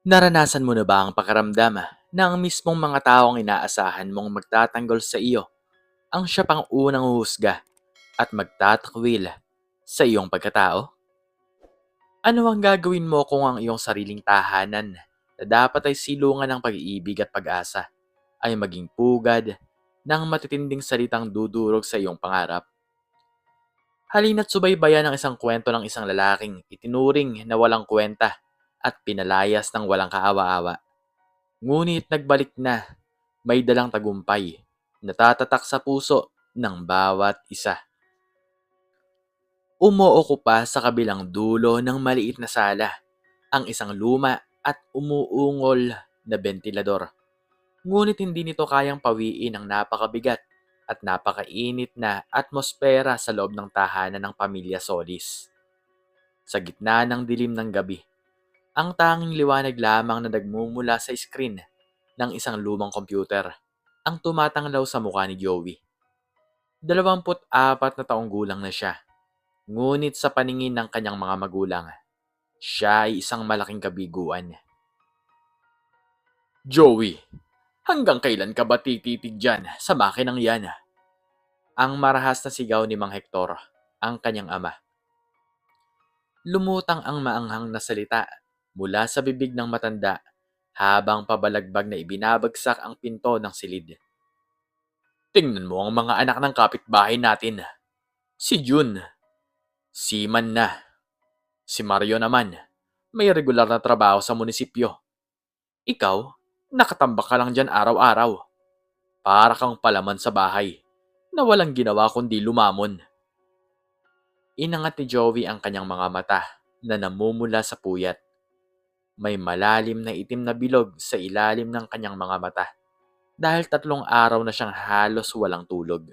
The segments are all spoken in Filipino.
Naranasan mo na ba ang pakiramdam na ang mismong mga taong inaasahan mong magtatanggol sa iyo ang siya pang unang huhusga at magtatakwil sa iyong pagkatao? Ano ang gagawin mo kung ang iyong sariling tahanan na dapat ay silungan ng pag-iibig at pag-asa ay maging pugad ng matitinding salitang dudurog sa iyong pangarap? Halina't subaybayan ang isang kwento ng isang lalaking itinuring na walang kwenta at pinalayas ng walang kaawa-awa. Ngunit nagbalik na, may dalang tagumpay, natatatak sa puso ng bawat isa. Umuokupa sa kabilang dulo ng maliit na sala, ang isang luma at umuungol na bentilador. Ngunit hindi nito kayang pawiin ang napakabigat at napakainit na atmosfera sa loob ng tahanan ng pamilya Solis. Sa gitna ng dilim ng gabi, ang tanging liwanag lamang na nagmumula sa screen ng isang lumang computer ang tumatanglaw sa mukha ni Joey. 24 na taong gulang na siya, ngunit sa paningin ng kanyang mga magulang, siya ay isang malaking kabiguan. Joey, hanggang kailan ka ba tititig dyan sa makinang yan? Ang marahas na sigaw ni Mang Hector, ang kanyang ama. Lumutang ang maanghang na salita mula sa bibig ng matanda habang pabalagbag na ibinabagsak ang pinto ng silid. Tingnan mo ang mga anak ng kapitbahay natin. Si June, si Man na, si Mario naman, may regular na trabaho sa munisipyo. Ikaw, nakatambak ka lang dyan araw-araw. Para kang palaman sa bahay, na walang ginawa kundi lumamon. Inangat ni Joey ang kanyang mga mata na namumula sa puyat. May malalim na itim na bilog sa ilalim ng kanyang mga mata dahil 3 araw na siyang halos walang tulog.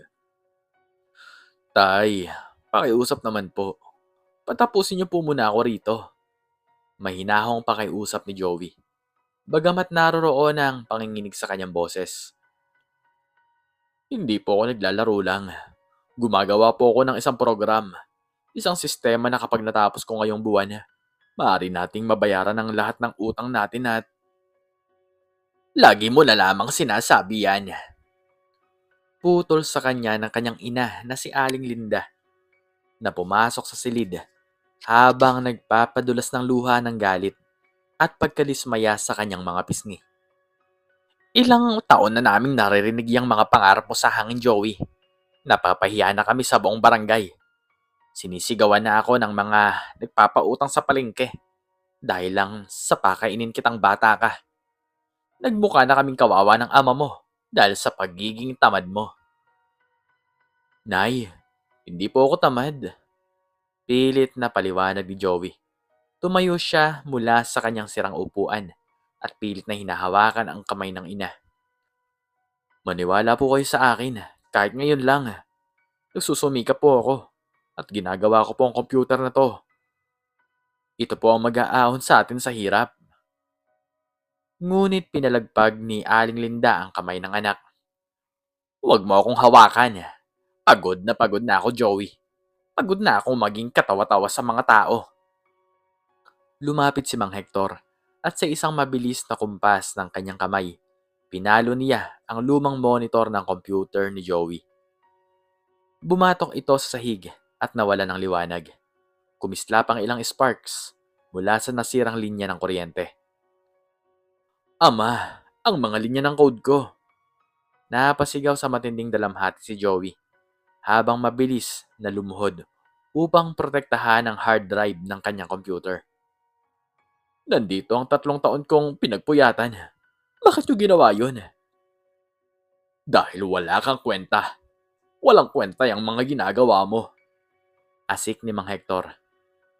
Tay, pakiusap naman po. Patapusin niyo po muna ako rito. Mahinahong pakiusap ni Joey. Bagamat naroroon ang panginginig sa kanyang boses. Hindi po ako naglalaro lang. Gumagawa po ako ng isang program. Isang sistema na kapag natapos ko ngayong buwan, maaari nating mabayaran ang lahat ng utang natin at lagi mo na lamang sinasabi yan. Putol sa kanya ng kanyang ina na si Aling Linda na pumasok sa silid habang nagpapadulas ng luha ng galit at pagkalismaya sa kanyang mga pisngi. Ilang taon na naming naririnig yung mga pangarap mo sa hangin, Joey. Napapahiya na kami sa buong barangay. Sinisigawan na ako ng mga nagpapautang sa palengke dahil lang sa pakainin kitang bata ka. Nagmukha na kaming kawawa ng ama mo dahil sa pagiging tamad mo. Nay, hindi po ako tamad. Pilit na paliwanag ni Joey. Tumayo siya mula sa kanyang sirang upuan at pilit na hinahawakan ang kamay ng ina. Maniwala po kayo sa akin, kahit ngayon lang. Nagsusumika po ako at ginagawa ko po ang computer na to. Ito po ang mag-aahon sa atin sa hirap. Ngunit pinalagpag ni Aling Linda ang kamay ng anak. Huwag mo akong hawakan. Pagod na ako, Joey. Pagod na akong maging katawa-tawa sa mga tao. Lumapit si Mang Hector at sa isang mabilis na kumpas ng kanyang kamay, pinalo niya ang lumang monitor ng computer ni Joey. Bumatok ito sa sahig at nawala ng liwanag. Kumislap ang ilang sparks mula sa nasirang linya ng kuryente. Ama, ang mga linya ng code ko. Napasigaw sa matinding dalamhati si Joey habang mabilis na lumuhod upang protektahan ang hard drive ng kanyang computer. Nandito ang 3 taon kong pinagpuyatan. Bakit nyo ginawa yun? Dahil wala kang kwenta. Walang kwenta yung mga ginagawa mo. Asik ni Mang Hector.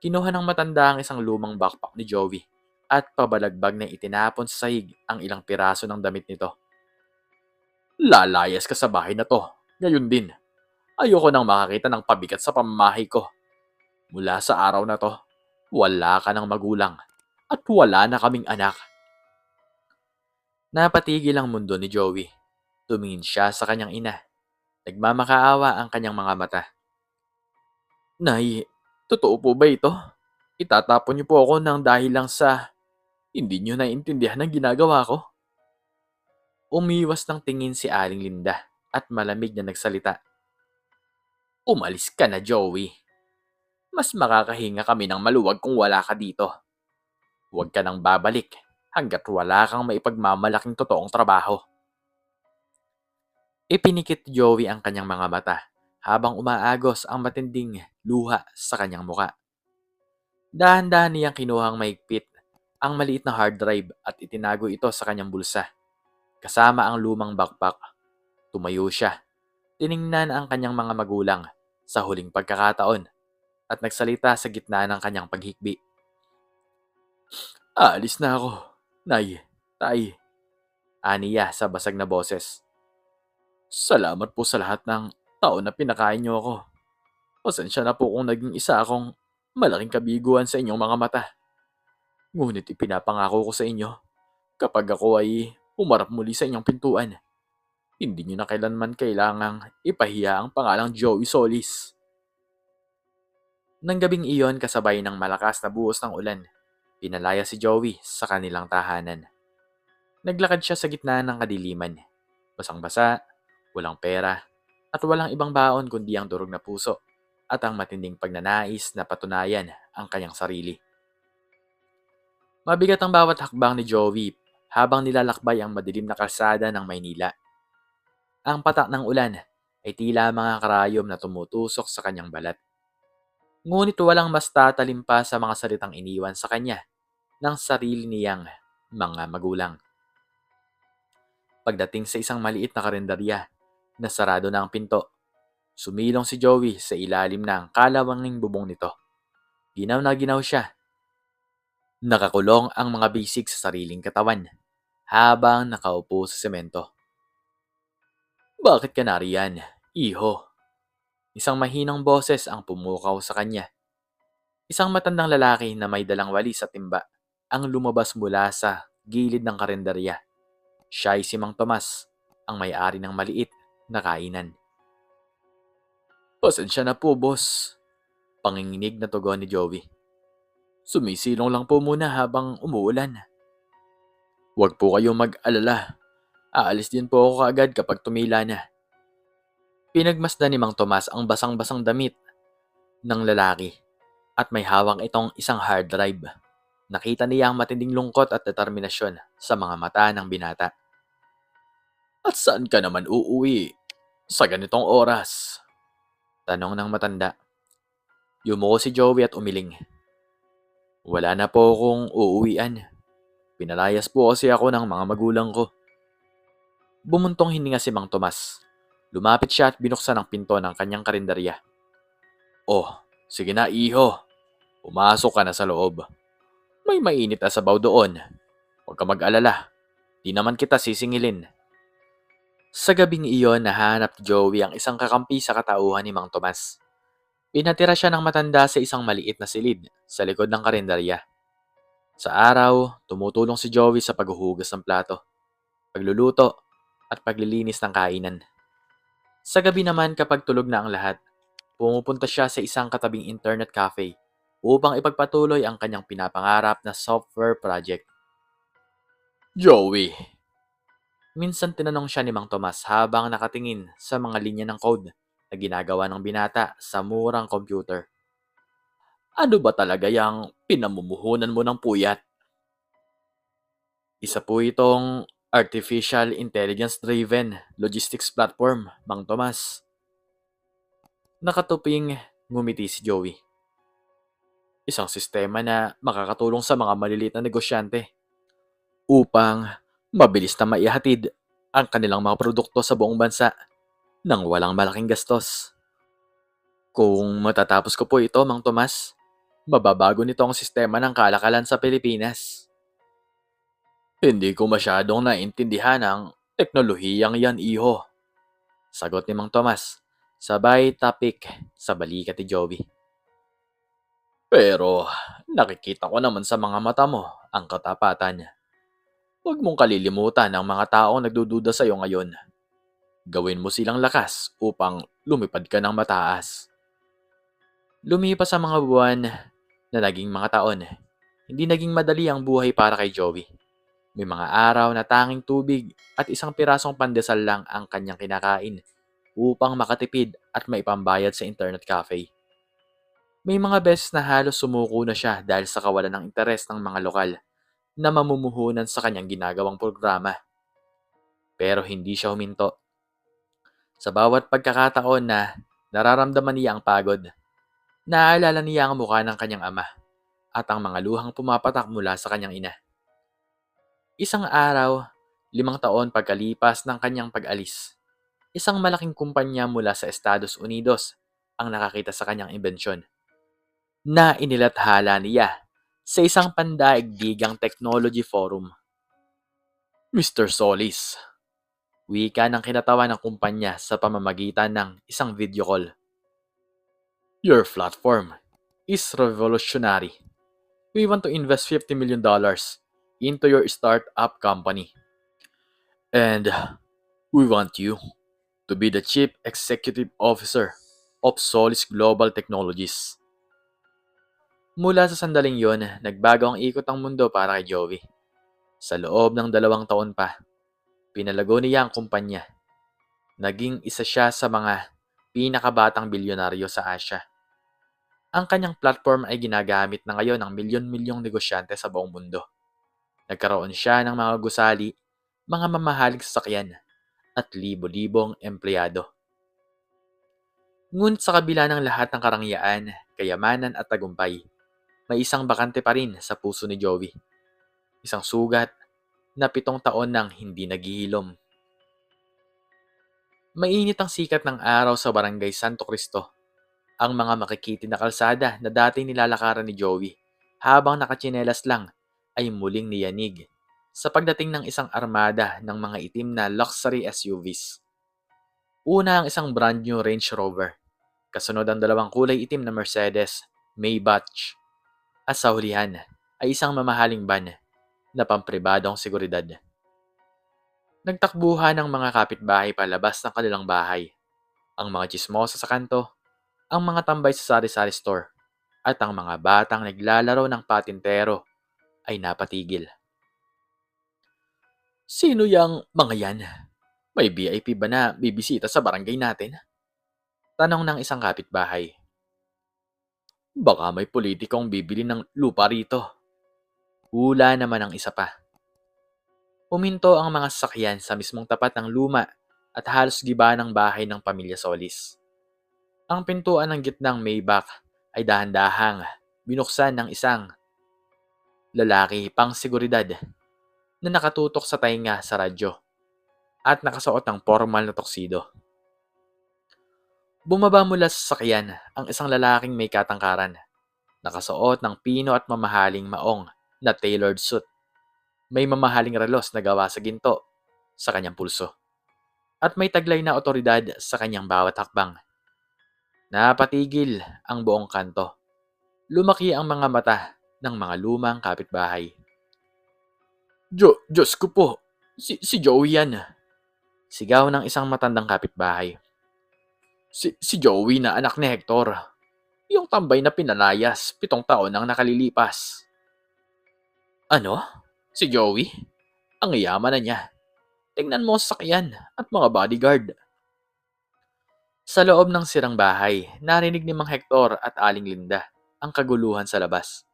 Kinuha ng matanda ang isang lumang backpack ni Joey at pabalagbag na itinapon sa sahig ang ilang piraso ng damit nito. Lalayas ka sa bahay na to. Ngayon din. Ayoko nang makakita ng pabigat sa pamamahay ko. Mula sa araw na to, wala ka ng magulang at wala na kaming anak. Napatigil ang mundo ni Joey. Tumingin siya sa kanyang ina. Nagmamakaawa ang kanyang mga mata. Nay, totoo po ba ito? Itatapon niyo po ako ng dahil lang sa Hindi niyo naiintindihan ang ginagawa ko? Umiwas ng tingin si Aling Linda at malamig na nagsalita. Umalis ka na, Joey. Mas makakahinga kami ng maluwag kung wala ka dito. Huwag ka nang babalik hanggat wala kang maipagmamalaking totoong trabaho. Ipinikit ni Joey ang kanyang mga mata habang umaagos ang matinding luha sa kanyang muka. Dahan-dahan niyang kinuhang mahigpit ang maliit na hard drive at itinago ito sa kanyang bulsa. Kasama ang lumang backpack. Tumayo siya. Tiningnan ang kanyang mga magulang sa huling pagkakataon at nagsalita sa gitna ng kanyang paghikbi. Aalis na ako, Nay, Tay, aniya sa basag na boses. Salamat po sa lahat ng taon na pinakain niyo ako. Pasensya na po kung naging isa akong malaking kabiguan sa inyong mga mata. Ngunit ipinapangako ko sa inyo, kapag ako ay humarap muli sa inyong pintuan, hindi niyo na kailanman kailangang ipahiya ang pangalang Joey Solis. Nang gabing iyon kasabay ng malakas na buhos ng ulan, pinalaya si Joey sa kanilang tahanan. Naglakad siya sa gitna ng kadiliman. Basang-basa, walang pera, at walang ibang baon kundi ang durog na puso at ang matinding pagnanais na patunayan ang kanyang sarili. Mabigat ang bawat hakbang ni Joey habang nilalakbay ang madilim na kalsada ng Maynila. Ang patak ng ulan ay tila mga karayom na tumutusok sa kanyang balat. Ngunit walang mas tatalim pa sa mga salitang iniwan sa kanya ng sarili niyang mga magulang. Pagdating sa isang maliit na karinderya na sarado na ang pinto, sumilong si Joey sa ilalim ng kalawanging bubong nito. Ginaw na ginaw siya. Nakakulong ang mga bisig sa sariling katawan habang nakaupo sa semento. Bakit ka nariyan, iho? Isang mahinang boses ang pumukaw sa kanya. Isang matandang lalaki na may dalang walis at timba ang lumabas mula sa gilid ng karinderya. Siya ay si Mang Tomas, ang may-ari ng maliit na kainan. Pasensya na po, boss. Panginginig na tugon ni Joey. Sumisilong lang po muna habang umuulan. Huwag po kayong mag-alala. Aalis din po ako kaagad kapag tumila na. Pinagmasdan ni Mang Tomas ang basang-basang damit ng lalaki at may hawak itong isang hard drive. Nakita niya ang matinding lungkot at determinasyon sa mga mata ng binata. At saan ka naman uuwi sa ganitong oras? Tanong ng matanda. Yumuko si Joey at umiling. Wala na po akong uuwian. Pinalayas po kasi ako ng mga magulang ko. Bumuntong hininga si Mang Tomas. Lumapit siya at binuksan ang pinto ng kanyang karinderya. Oh, sige na iho. Pumasok ka na sa loob. May mainit na sabaw doon. Huwag ka mag-alala. Di naman kita sisingilin. Sa gabing iyon, nahanap ni Joey ang isang kakampi sa katauhan ni Mang Tomas. Pinatira siya ng matanda sa isang maliit na silid sa likod ng karinderya. Sa araw, tumutulong si Joey sa paghuhugas ng plato, pagluluto, at paglilinis ng kainan. Sa gabi naman kapag tulog na ang lahat, pumupunta siya sa isang katabing internet cafe upang ipagpatuloy ang kanyang pinapangarap na software project. Joey! Minsan tinanong siya ni Mang Tomas habang nakatingin sa mga linya ng code na ginagawa ng binata sa murang computer. Ano ba talaga yung pinamumuhunan mo ng puyat? Isa po itong Artificial Intelligence-Driven Logistics Platform, Mang Tomas. Nakatuping ngumiti si Joey. Isang sistema na makakatulong sa mga maliliit na negosyante upang mabilis na maihatid ang kanilang mga produkto sa buong bansa nang walang malaking gastos. Kung matatapos ko po ito, Mang Tomas, mababago nito ang sistema ng kalakalan sa Pilipinas. Hindi ko masyadong naintindihan ang teknolohiyang yan, iho. Sagot ni Mang Tomas, sabay tapik sa balikat ni Joey. Pero nakikita ko naman sa mga mata mo ang katapatan. Huwag mong kalilimutan ang mga taong nagdududa sa iyo ngayon. Gawin mo silang lakas upang lumipad ka ng mataas. Lumipas ang mga buwan na naging mga taon. Hindi naging madali ang buhay para kay Joey. May mga araw na tanging tubig at isang pirasong pandesal lang ang kanyang kinakain upang makatipid at maipambayad sa internet cafe. May mga beses na halos sumuko na siya dahil sa kawalan ng interes ng mga lokal na mamumuhunan sa kanyang ginagawang programa. Pero hindi siya huminto. Sa bawat pagkakataon na nararamdaman niya ang pagod, naaalala niya ang mukha ng kanyang ama at ang mga luhang pumapatak mula sa kanyang ina. Isang araw, 5 taon pagkalipas ng kanyang pag-alis, isang malaking kumpanya mula sa Estados Unidos ang nakakita sa kanyang imbensyon na inilathala niya sa isang pandaigdigang technology forum. Mr. Solis, wika ng kinatawa ng kumpanya sa pamamagitan ng isang video call. Your platform is revolutionary. We want to invest $50 million into your startup company. And we want you to be the Chief Executive Officer of Solis Global Technologies. Mula sa sandaling yon, nagbago ang ikot ng mundo para kay Joey. Sa loob ng 2 taon pa, pinalago niya ang kumpanya. Naging isa siya sa mga pinakabatang bilyonaryo sa Asia. Ang kanyang platform ay ginagamit na ngayon ng milyon-milyong negosyante sa buong mundo. Nagkaroon siya ng mga gusali, mga mamahaling sasakyan, at libo-libong empleyado. Ngunit sa kabila ng lahat ng karangyaan, kayamanan at tagumpay, may isang bakante pa rin sa puso ni Joey. Isang sugat na 7 taon nang hindi naghihilom. Mainit ang sikat ng araw sa barangay Santo Cristo. Ang mga makikiti na kalsada na dating nilalakaran ni Joey habang nakatsinelas lang ay muling niyanig sa pagdating ng isang armada ng mga itim na luxury SUVs. Una ang isang brand new Range Rover, kasunod ang 2 kulay itim na Mercedes Maybach, at sa hulihan ay isang mamahaling van na pampribadong seguridad. Nagtakbuhan ng mga kapitbahay palabas ng kanilang bahay, ang mga tsismosa sa kanto, ang mga tambay sa sari-sari store, at ang mga batang naglalaro ng patintero ay napatigil. Sino yang mga yan? May VIP ba na bibisita sa barangay natin? Tanong ng isang kapitbahay. Baka may politikong bibili ng lupa rito. Hula naman ang isa pa. Huminto ang mga sasakyan sa mismong tapat ng luma at halos giba ng bahay ng pamilya Solis. Ang pintuan ng gitnang Maybach ay dahan-dahang binuksan ng isang lalaki pang seguridad na nakatutok sa tainga sa radyo at nakasuot ng formal na tuxedo. Bumaba mula sa sasakyan ang isang lalaking may katangkaran, nakasuot ng pino at mamahaling maong na tailored suit. May mamahaling relos na gawa sa ginto sa kanyang pulso at may taglay na otoridad sa kanyang bawat hakbang. Napatigil ang buong kanto. Lumaki ang mga mata ng mga lumang kapitbahay. Diyos ko po, si Joey yan. Sigaw ng isang matandang kapitbahay. Si Joey na anak ni Hector. Yung tambay na pinalayas 7 taon nang nakalilipas. Ano? Si Joey? Ang yaman na niya. Tingnan mo sa sakyan at mga bodyguard. Sa loob ng sirang bahay, narinig ni Mang Hector at Aling Linda ang kaguluhan sa labas.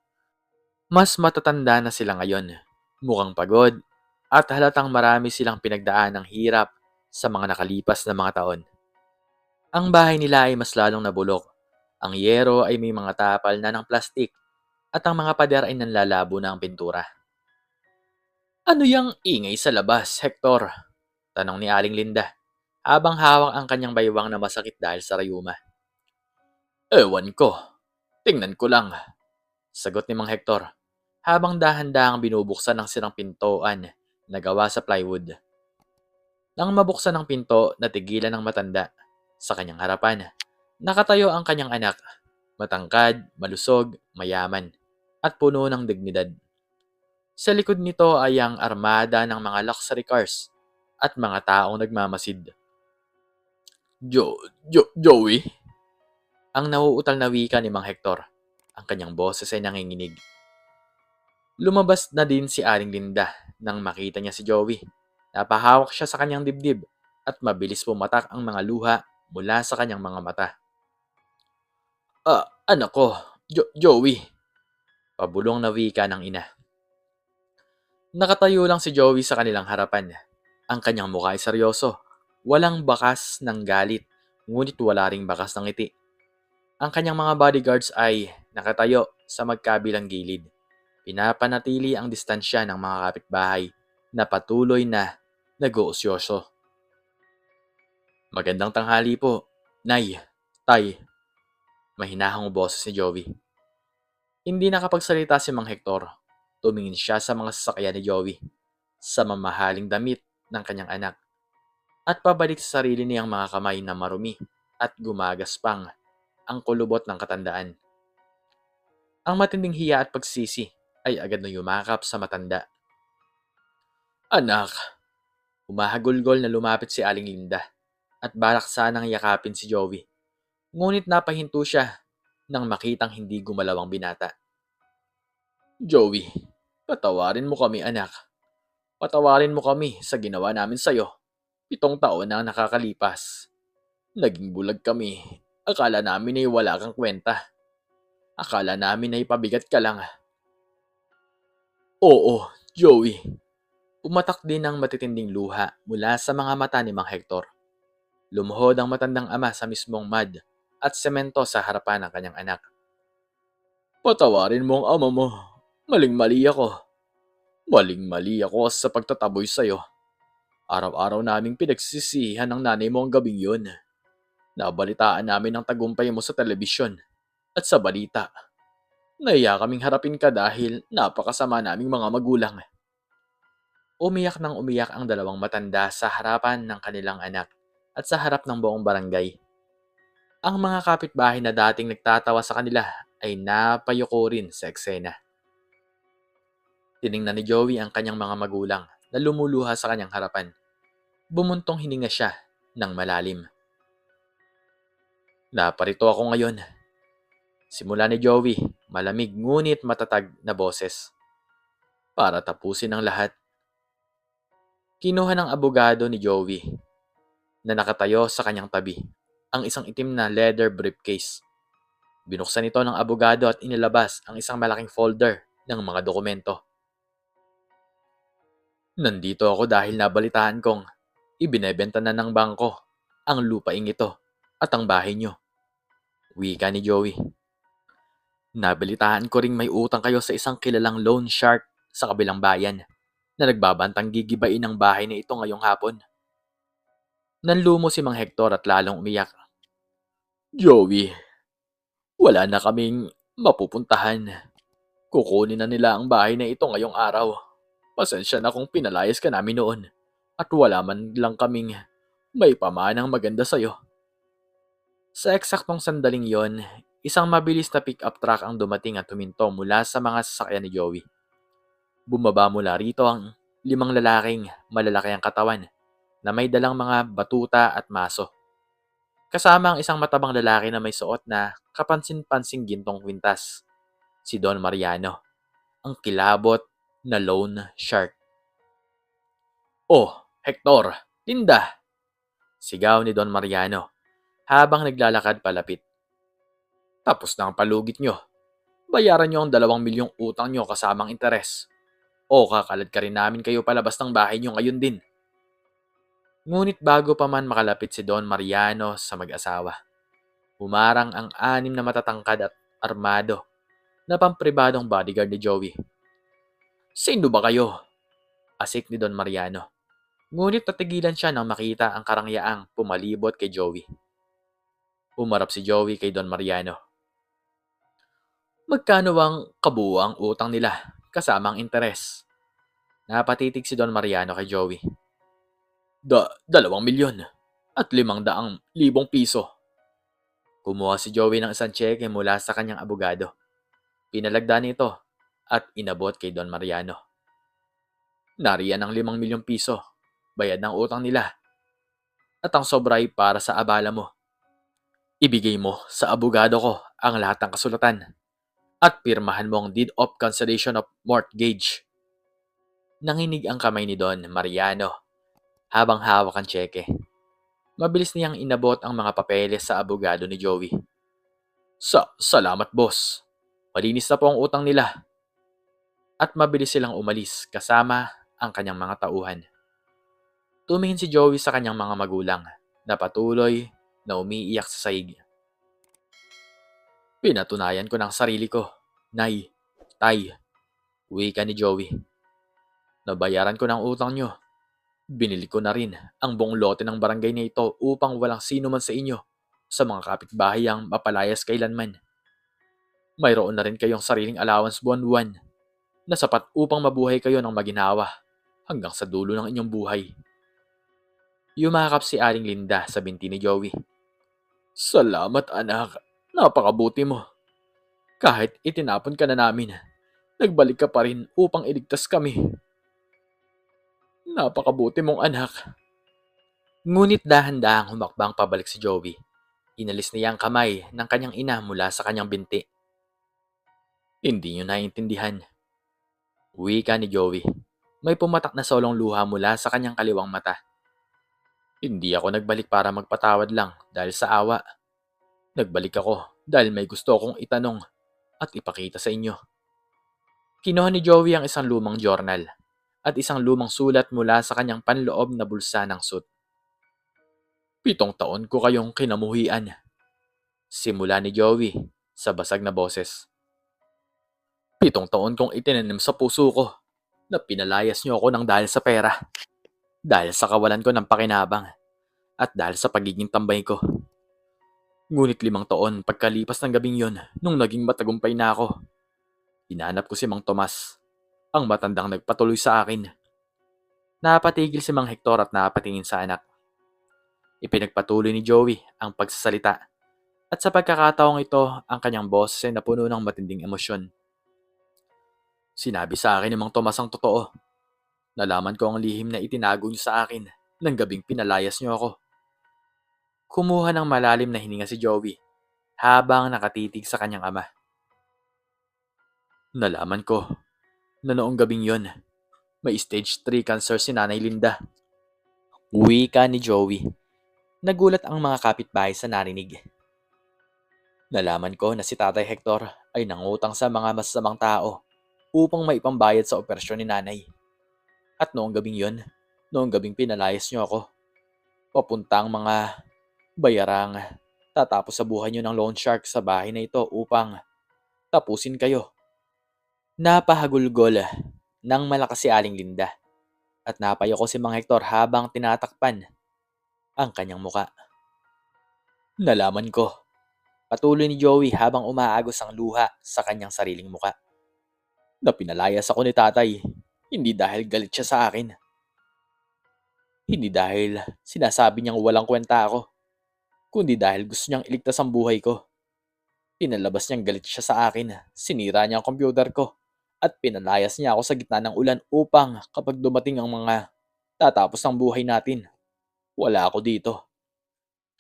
Mas matatanda na sila ngayon, mukhang pagod, at halatang marami silang pinagdaan ng hirap sa mga nakalipas na mga taon. Ang bahay nila ay mas lalong nabulok. Ang yero ay may mga tapal na ng plastik at ang mga pader ay nanlalabo na ang pintura. Ano yang ingay sa labas, Hector? Tanong ni Aling Linda habang hawak ang kanyang baywang na masakit dahil sa rayuma. Ewan ko. Tingnan ko lang. Sagot ni Mang Hector habang dahan-dahang binubuksan ang sirang pintuan na gawa sa plywood. Nang mabuksan ang pinto, natigilan ng matanda. Sa kanyang harapan, nakatayo ang kanyang anak. Matangkad, malusog, mayaman, at puno ng dignidad. Sa likod nito ay ang armada ng mga luxury cars at mga taong nagmamasid. Joey? Ang nauutal na wika ni Mang Hector. Ang kanyang boses ay nanginginig. Lumabas na din si Aling Linda nang makita niya si Joey. Napahawak siya sa kanyang dibdib at mabilis pumatak ang mga luha mula sa kanyang mga mata. Anak ko, Joey, pabulong na wika ng ina. Nakatayo lang si Joey sa kanilang harapan. Ang kanyang mukha ay seryoso. Walang bakas ng galit, ngunit wala ring bakas ng ngiti. Ang kanyang mga bodyguards ay nakatayo sa magkabilang gilid. Pinapanatili ang distansya ng mga kapitbahay na patuloy na nag-uusyoso. Magandang tanghali po, Nay, Tay, mahinahong boses ni Joey. Hindi nakapagsalita si Mang Hector. Tumingin siya sa mga sasakyan ni Joey, sa mamahaling damit ng kanyang anak, at pabalik sa sarili niyang mga kamay na marumi at gumagaspang ang kulubot ng katandaan. Ang matinding hiya at pagsisi ay agad na yumakap sa matanda. Anak, humahagulgol na lumapit si Aling Linda at balak sanang yakapin si Joey. Ngunit napahinto siya nang makitang hindi gumalaw ang binata. Joey, patawarin mo kami anak. Patawarin mo kami sa ginawa namin sa'yo. 7 taon na ang nakakalipas. Naging bulag kami. Akala namin ay wala kang kwenta. Akala namin ay pabigat ka lang. Oo, Joey. Umatak din ang matitinding luha mula sa mga mata ni Mang Hector. Lumuhod ang matandang ama sa mismong mud at semento sa harapan ng kanyang anak. Patawarin mo ang ama mo. Maling-mali ako. Maling-mali ako sa pagtataboy sa'yo. Araw-araw naming pinagsisihan ng nanay mo ang gabing yun. Nabalitaan namin ang tagumpay mo sa telebisyon at sa balita. Nahiya kaming harapin ka dahil napakasama naming mga magulang. Umiyak nang umiyak ang dalawang matanda sa harapan ng kanilang anak at sa harap ng buong barangay. Ang mga kapitbahay na dating nagtatawa sa kanila ay napayuko rin sa eksena. Tiningnan ni Joey ang kanyang mga magulang na lumuluha sa kanyang harapan. Bumuntong hininga siya ng malalim. Naparito ako ngayon. Simula ni Joey, malamig ngunit matatag na boses. Para tapusin ang lahat. Kinuha ng abogado ni Joey na nakatayo sa kanyang tabi ang isang itim na leather briefcase. Binuksan ito ng abogado at inilabas ang isang malaking folder ng mga dokumento. Nandito ako dahil nabalitaan kong ibinebenta na ng bangko ang lupaing ito at ang bahay nyo. Wika ni Joey. Nabalitaan ko ring may utang kayo sa isang kilalang loan shark sa kabilang bayan na nagbabantang gigibain ang bahay na ito ngayong hapon. Nanlumo si Mang Hector at lalong umiyak. Joey, wala na kaming mapupuntahan. Kukunin na nila ang bahay na ito ngayong araw. Pasensya na kung pinalayas ka namin noon at wala man lang kaming may pamanang maganda sa'yo. Sa eksaktong sandaling yon, isang mabilis na pick-up truck ang dumating at huminto mula sa mga sasakyan ni Joey. Bumaba mula rito ang 5 lalaking malalaki ang katawan na may dalang mga batuta at maso. Kasama ang isang matabang lalaki na may suot na kapansin-pansing gintong kwintas, si Don Mariano, ang kilabot na loan shark. Oh, Hector, Linda! Sigaw ni Don Mariano habang naglalakad palapit. Tapos na ang palugit nyo. Bayaran nyo ang 2 milyong utang nyo kasamang interes. O kakalad ka rin namin kayo palabas ng bahay nyo ngayon din. Ngunit bago pa man makalapit si Don Mariano sa mag-asawa, humarang ang 6 na matatangkad at armado na pampribadong bodyguard ni Joey. Sino ba kayo? Asik ni Don Mariano. Ngunit natigilan siya nang makita ang karangyaang pumalibot kay Joey. Umarap si Joey kay Don Mariano. Magkano ang kabuuang utang nila kasama ang interes? Napatitig si Don Mariano kay Joey. 2 milyon at 500,000 piso. Kumuha si Joey ng isang cheque mula sa kanyang abogado. Pinalagda nito at inabot kay Don Mariano. Nariyan ang 5 milyong piso, bayad ng utang nila. At ang sobra ay para sa abala mo. Ibigay mo sa abogado ko ang lahat ng kasulatan. At pirmahan mo ang deed of cancellation of mortgage. Nanginig ang kamay ni Don Mariano habang hawak ang tseke. Mabilis niyang inabot ang mga papeles sa abogado ni Joey. Salamat boss. Malinis na po ang utang nila. At mabilis silang umalis kasama ang kanyang mga tauhan. Tumingin si Joey sa kanyang mga magulang na patuloy na umiiyak sa sahig. Pinatunayan ko ng sarili ko, Nay, Tay, wika ni Joey. Nabayaran ko ng utang nyo. Binili ko na rin ang buong lote ng barangay na ito upang walang sino man sa inyo sa mga kapitbahay ang mapalayas kailanman. Mayroon na rin kayong sariling allowance buwan-buwan na sapat upang mabuhay kayo ng maginhawa hanggang sa dulo ng inyong buhay. Yumakap si Aling Linda sa binti ni Joey. Salamat anak, napakabuti mo. Kahit itinapon ka na namin, nagbalik ka pa rin upang iligtas kami. Napakabuti mong anak. Ngunit dahan-dahang humakbang pabalik si Joey. Inalis niya ang kamay ng kanyang ina mula sa kanyang binti. Hindi niyo naiintindihan. Wika ni Joey. May pumatak na solong luha mula sa kanyang kaliwang mata. Hindi ako nagbalik para magpatawad lang dahil sa awa. Nagbalik ako dahil may gusto akong itanong at ipakita sa inyo. Kinuha ni Joey ang isang lumang journal at isang lumang sulat mula sa kanyang panloob na bulsa ng suit. 7 taon ko kayong kinamuhian. Simula ni Joey sa basag na boses. 7 taon kong itinanim sa puso ko na pinalayas niyo ako ng dahil sa pera. Dahil sa kawalan ko ng pakinabang at dahil sa pagiging tambay ko. Ngunit 5 taon pagkalipas ng gabing yon nung naging matagumpay na ako. Hinanap ko si Mang Tomas, ang matandang nagpatuloy sa akin. Napatigil si Mang Hector at napatingin sa anak. Ipinagpatuloy ni Joey ang pagsasalita at sa pagkakataong ito ang kanyang boses ay napuno ng matinding emosyon. Sinabi sa akin ni Mang Tomas ang totoo. Nalaman ko ang lihim na itinago niyo sa akin ng gabing pinalayas niyo ako. Kumuha ng malalim na hininga si Joey habang nakatitig sa kanyang ama. Nalaman ko na noong gabing yon, may stage 3 cancer si Nanay Linda. Wika ni Joey. Nagulat ang mga kapitbahay sa narinig. Nalaman ko na si Tatay Hector ay nangutang sa mga masasamang tao upang maipambayad sa operasyon ni Nanay. At noong gabing pinalayas niyo ako, papunta ang mga bayarang tatapos sa buhay niyo ng loan shark sa bahay na ito upang tapusin kayo. Napahagulgol ng malakas si Aling Linda at napayoko si Mang Hector habang tinatakpan ang kanyang muka. Nalaman ko, patuloy ni Joey habang umaagos ang luha sa kanyang sariling muka, na pinalayas ako ni Tatay, hindi dahil galit siya sa akin. Hindi dahil sinasabi niyang walang kwenta ako, kundi dahil gusto niyang iligtas ang buhay ko. Pinalabas niyang galit siya sa akin, sinira niya ang computer ko, at pinalayas niya ako sa gitna ng ulan upang kapag dumating ang mga tatapos ng buhay natin, wala ako dito.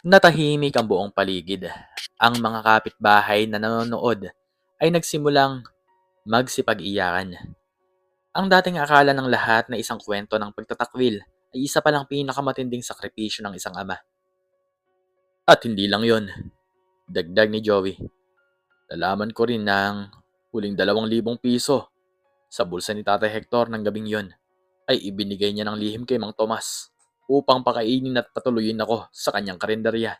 Natahimik ang buong paligid. Ang mga kapitbahay na nanonood ay nagsimulang magsipag-iyakan. Ang dating akala ng lahat na isang kwento ng pagtatakwil ay isa palang pinakamatinding sakripisyo ng isang ama. At hindi lang yon, dagdag ni Joey. Nalaman ko rin ng huling 2,000 piso sa bulsa ni Tatay Hector ng gabing yon ay ibinigay niya ng lihim kay Mang Tomas upang pakainin at patuloyin ako sa kanyang karinderya.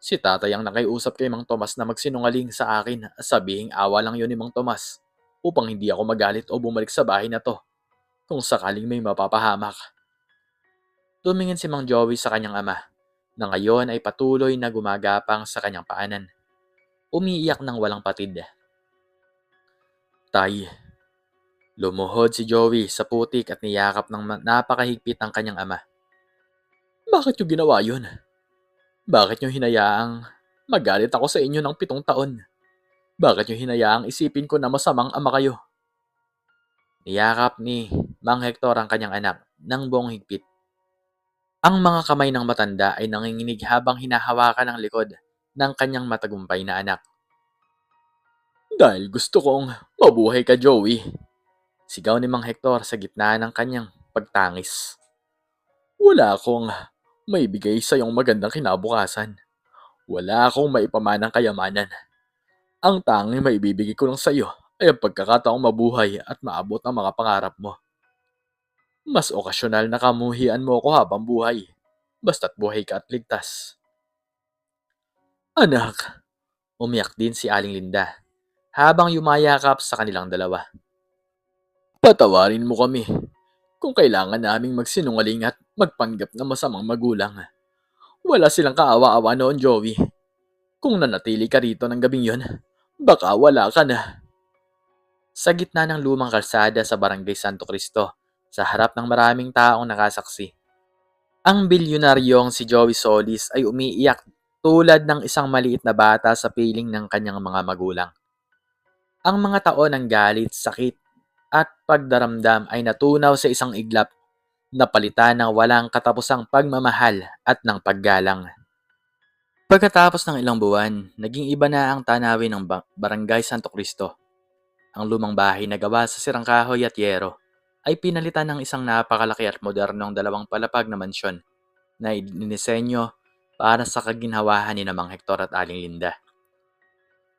Si Tatay ang nakiusap kay Mang Tomas na magsinungaling sa akin at sabihing awa lang yon ni Mang Tomas upang hindi ako magalit o bumalik sa bahay na to kung sakaling may mapapahamak. Tumingin si Mang Joey sa kanyang ama na ngayon ay patuloy na gumagapang sa kanyang paanan. Umiiyak ng walang patid. Tay. Lumuhod si Joey sa putik at niyakap ng napakahigpit ang kanyang ama. Bakit niyo ginawa yun? Bakit niyo hinayaang magalit ako sa inyo ng 7 taon? Bakit niyo hinayaang isipin ko na masamang ama kayo? Niyakap ni Mang Hector ang kanyang anak ng buong higpit. Ang mga kamay ng matanda ay nanginginig habang hinahawakan ang likod ng kanyang matagumpay na anak. Dahil gusto kong mabuhay ka, Joey. Sigaw ni Mang Hector sa gitna ng kanyang pagtangis. Wala akong maibigay sa iyong magandang kinabukasan. Wala akong maipamanang kayamanan. Ang tanging maibibigay ko lang sa iyo ay ang pagkakataong mabuhay at maabot ang mga pangarap mo. Mas okasyonal na kamuhian mo ako habang buhay. Basta't buhay ka at ligtas. Anak, umiyak din si Aling Linda habang yumayakap sa kanilang dalawa. Patawarin mo kami kung kailangan naming magsinungaling at magpanggap na masamang magulang. Wala silang kaawa-awa noon, Joey. Kung nanatili ka rito ng gabing yon, baka wala ka na. Sa gitna ng lumang kalsada sa Barangay Santo Cristo, sa harap ng maraming taong nakasaksi, ang bilyonaryong si Joey Solis ay umiiyak tulad ng isang maliit na bata sa piling ng kanyang mga magulang. Ang mga taon ng galit, sakit, at pagdaramdam ay natunaw sa isang iglap na palitan ng walang katapusang pagmamahal at ng paggalang. Pagkatapos ng ilang buwan, naging iba na ang tanawin ng Barangay Santo Cristo. Ang lumang bahay na gawa sa sirang kahoy at yero ay pinalitan ng isang napakalaki at modernong 2 palapag na mansyon na inisenyo para sa kaginhawahan ni Mang Hector at Aling Linda.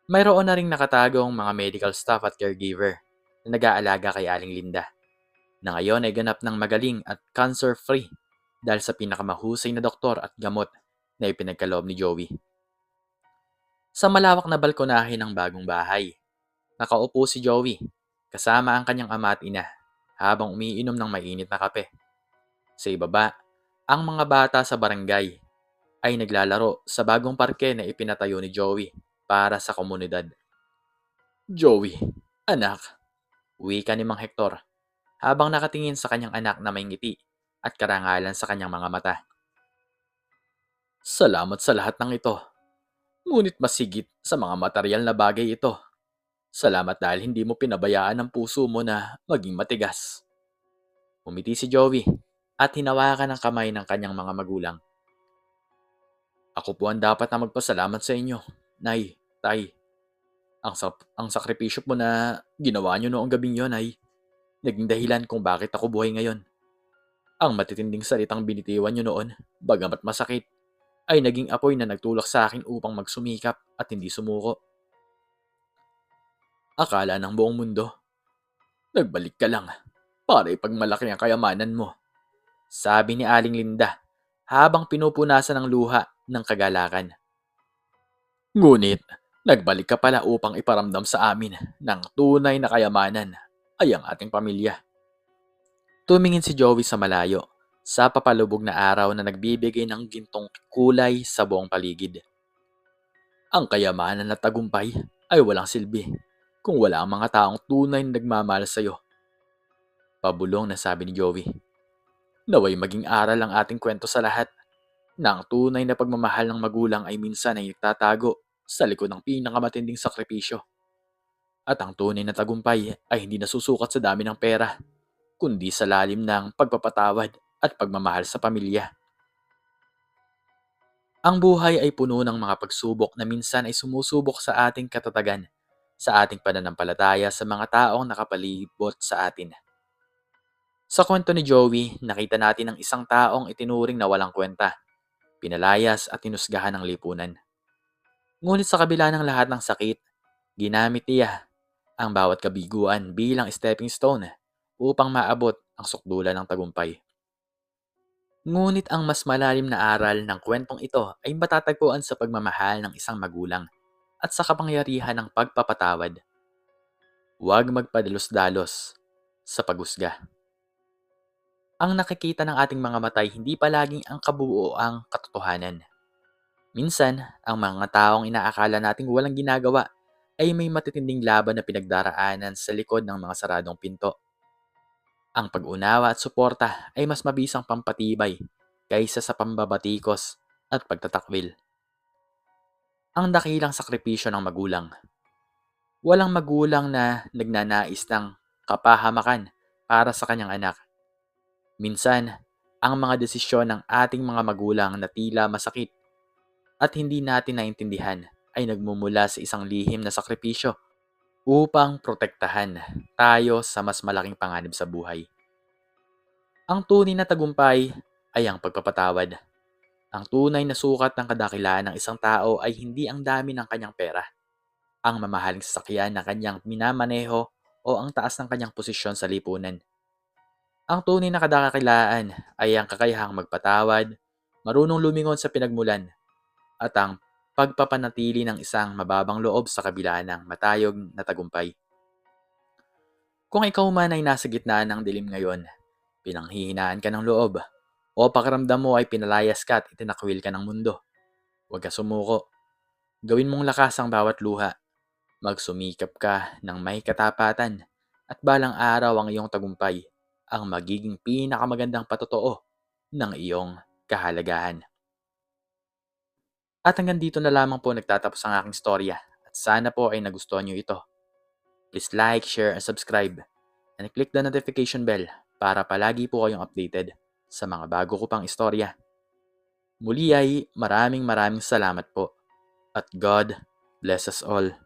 Mayroon na ring nakatagong mga medical staff at caregiver na nag-aalaga kay Aling Linda, na ngayon ay ganap ng magaling at cancer-free dahil sa pinakamahusay na doktor at gamot na ipinagkaloob ni Joey. Sa malawak na balkonahe ng bagong bahay, nakaupo si Joey kasama ang kanyang ama at ina habang umiinom ng mainit na kape. Sa ibaba, ang mga bata sa barangay ay naglalaro sa bagong parke na ipinatayo ni Joey para sa komunidad. Joey, anak, wika ni Mang Hector habang nakatingin sa kanyang anak na may ngiti at karangalan sa kanyang mga mata. Salamat sa lahat ng ito. Ngunit masigit sa mga materyal na bagay ito. Salamat dahil hindi mo pinabayaan ang puso mo na maging matigas. Umiti si Joey at hinawakan ang kamay ng kanyang mga magulang. Ako po ang dapat na magpasalamat sa inyo, Nay, Tay. Ang sakripisyo po na ginawa nyo noong gabing yon ay naging dahilan kung bakit ako buhay ngayon. Ang matitinding salitang binitiwan nyo noon, bagamat masakit, ay naging apoy na nagtulak sa akin upang magsumikap at hindi sumuko. Akala ng buong mundo, nagbalik ka lang para ipagmalaki ang kayamanan mo, sabi ni Aling Linda habang pinupunasan ng luha ng kagalakan. Ngunit, nagbalik ka pala upang iparamdam sa amin ng tunay na kayamanan ay ang ating pamilya. Tumingin si Joey sa malayo sa papalubog na araw na nagbibigay ng gintong kulay sa buong paligid. Ang kayamanan at tagumpay ay walang silbi kung wala ang mga taong tunay na nagmamahal sa iyo. Pabulong na sabi ni Joey. Naway maging aral ang ating kwento sa lahat na ang tunay na pagmamahal ng magulang ay minsan ay nagtatago sa likod ng pinakamatinding sakripisyo. At ang tunay na tagumpay ay hindi nasusukat sa dami ng pera, kundi sa lalim ng pagpapatawad at pagmamahal sa pamilya. Ang buhay ay puno ng mga pagsubok na minsan ay sumusubok sa ating katatagan, sa ating pananampalataya sa mga taong nakapalibot sa atin. Sa kwento ni Joey, nakita natin ang isang taong itinuring na walang kwenta, pinalayas at tinusgahan ng lipunan. Ngunit sa kabila ng lahat ng sakit, ginamit niya ang bawat kabiguan bilang stepping stone upang maabot ang sukdulan ng tagumpay. Ngunit ang mas malalim na aral ng kwentong ito ay matatagpuan sa pagmamahal ng isang magulang at sa kapangyarihan ng pagpapatawad. Huwag magpadalos-dalos sa paghusga. Ang nakikita ng ating mga mata ay hindi palaging ang kabuuang katotohanan. Minsan, ang mga taong inaakala nating walang ginagawa ay may matitinding laban na pinagdaraanan sa likod ng mga saradong pinto. Ang pag-unawa at suporta ay mas mabisang pampatibay kaysa sa pambabatikos at pagtatakwil. Ang dakilang sakripisyo ng magulang. Walang magulang na nagnanais ng kapahamakan para sa kanyang anak. Minsan, ang mga desisyon ng ating mga magulang na tila masakit at hindi natin naintindihan ay nagmumula sa isang lihim na sakripisyo upang protektahan tayo sa mas malaking panganib sa buhay. Ang tunay na tagumpay ay ang pagpapatawad. Ang tunay na sukat ng kadakilaan ng isang tao ay hindi ang dami ng kanyang pera, ang mamahaling sasakyan na kanyang minamaneho o ang taas ng kanyang posisyon sa lipunan. Ang tunay na kadakilaan ay ang kakayahang magpatawad, marunong lumingon sa pinagmulan, at ang pagpapanatili ng isang mababang loob sa kabila ng matayog na tagumpay. Kung ikaw man ay nasa gitna ng dilim ngayon, pinanghihinaan ka ng loob, o pakiramdam mo ay pinalayas ka at itinakwil ka ng mundo, huwag ka sumuko. Gawin mong lakas ang bawat luha. Magsumikap ka ng may katapatan at balang araw ang iyong tagumpay ang magiging pinakamagandang patotoo ng iyong kahalagahan. At hanggang dito na lamang po nagtatapos ang aking storya at sana po ay nagustuhan niyo ito. Please like, share, and subscribe and click the notification bell para palagi po kayong updated sa mga bago ko pang istorya. Muli ay maraming salamat po at God bless us all.